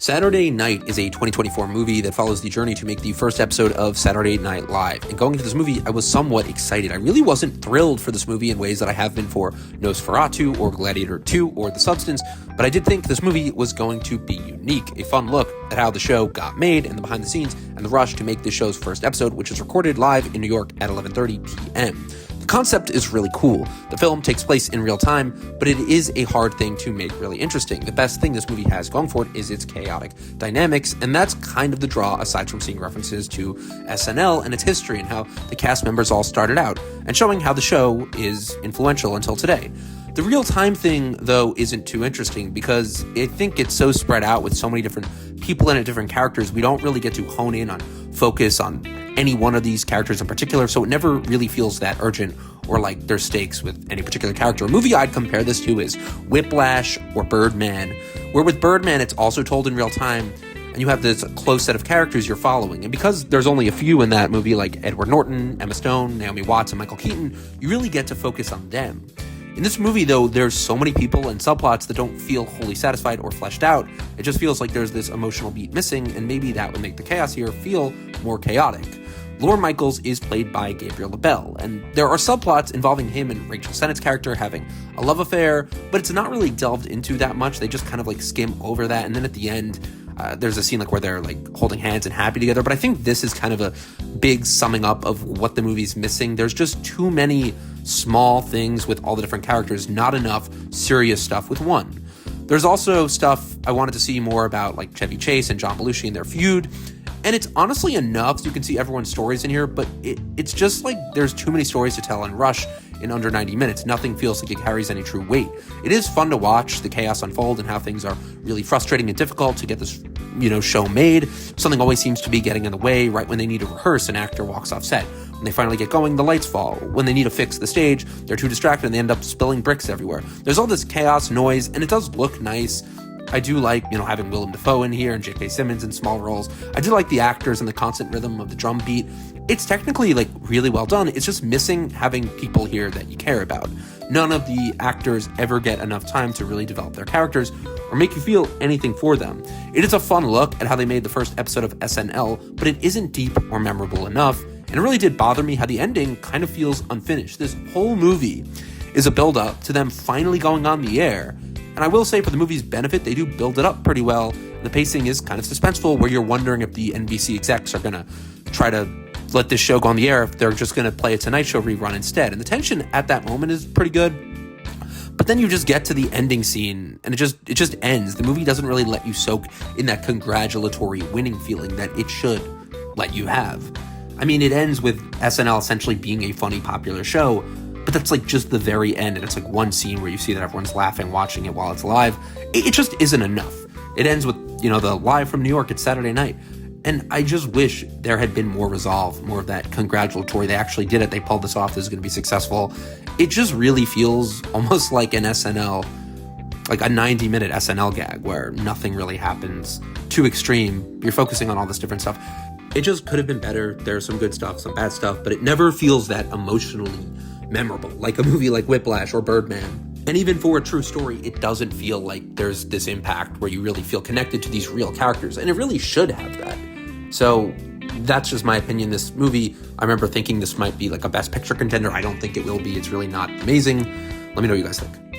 Saturday Night is a 2024 movie that follows the journey to make the first episode of Saturday Night Live. And going into this movie, I was somewhat excited. I really wasn't thrilled for this movie in ways that I have been for Nosferatu or Gladiator 2 or The Substance, but I did think this movie was going to be unique, a fun look at how the show got made and the behind the scenes and the rush to make this show's first episode, which is recorded live in New York at 11:30 p.m. The concept is really cool. The film takes place in real time, but it is a hard thing to make really interesting. The best thing this movie has going for it is its chaotic dynamics, and that's kind of the draw aside from seeing references to SNL and its history and how the cast members all started out, and showing how the show is influential until today. The real-time thing, though, isn't too interesting because I think it's so spread out with so many different people in it, different characters, we don't really get to hone in on focus on any one of these characters in particular, so it never really feels that urgent or like there's stakes with any particular character. A movie I'd compare this to is Whiplash or Birdman, where with Birdman it's also told in real time, and you have this close set of characters you're following. And because there's only a few in that movie, like Edward Norton, Emma Stone, Naomi Watts, and Michael Keaton, you really get to focus on them. In this movie, though, there's so many people and subplots that don't feel wholly satisfied or fleshed out. It just feels like there's this emotional beat missing, and maybe that would make the chaos here feel more chaotic. Lorne Michaels is played by Gabriel LaBelle, and there are subplots involving him and Rachel Sennett's character having a love affair, but it's not really delved into that much. They just kind of like skim over that, and then at the end, there's a scene like where they're like holding hands and happy together, but I think this is kind of a big summing up of what the movie's missing. There's just too many small things with all the different characters, not enough serious stuff with one. There's also stuff I wanted to see more about, like Chevy Chase and John Belushi and their feud, and it's honestly enough so you can see everyone's stories in here, but it's just like there's too many stories to tell and rush in under 90 minutes. Nothing feels like it carries any true weight. It is fun to watch the chaos unfold and how things are really frustrating and difficult to get this, show made. Something always seems to be getting in the way. Right when they need to rehearse, an actor walks off set. When they finally get going, the lights fall. When they need to fix the stage, they're too distracted and they end up spilling bricks everywhere. There's all this chaos, noise, and it does look nice. I do like, having Willem Dafoe in here and J.K. Simmons in small roles. I do like the actors and the constant rhythm of the drum beat. It's technically, really well done. It's just missing having people here that you care about. None of the actors ever get enough time to really develop their characters or make you feel anything for them. It is a fun look at how they made the first episode of SNL, but it isn't deep or memorable enough, and it really did bother me how the ending kind of feels unfinished. This whole movie is a build-up to them finally going on the air, and I will say for the movie's benefit, they do build it up pretty well. The pacing is kind of suspenseful, where you're wondering if the NBC execs are going to try to let this show go on the air, if they're just going to play a Tonight Show rerun instead. And the tension at that moment is pretty good. But then you just get to the ending scene, and it just ends. The movie doesn't really let you soak in that congratulatory winning feeling that it should let you have. I mean, it ends with SNL essentially being a funny, popular show, but that's just the very end, and it's one scene where you see that everyone's laughing, watching it while it's live. It just isn't enough. It ends with, the live from New York, it's Saturday night. And I just wish there had been more resolve, more of that congratulatory, they actually did it, they pulled this off, this is going to be successful. It just really feels almost like an SNL, like a 90-minute SNL gag where nothing really happens. Too extreme. You're focusing on all this different stuff. It just could have been better. There's some good stuff, some bad stuff, but it never feels that emotionally memorable, like a movie like Whiplash or Birdman. And even for a true story, it doesn't feel like there's this impact where you really feel connected to these real characters, and it really should have that. So that's just my opinion. This movie, I remember thinking this might be a Best Picture contender. I don't think it will be. It's really not amazing. Let me know what you guys think.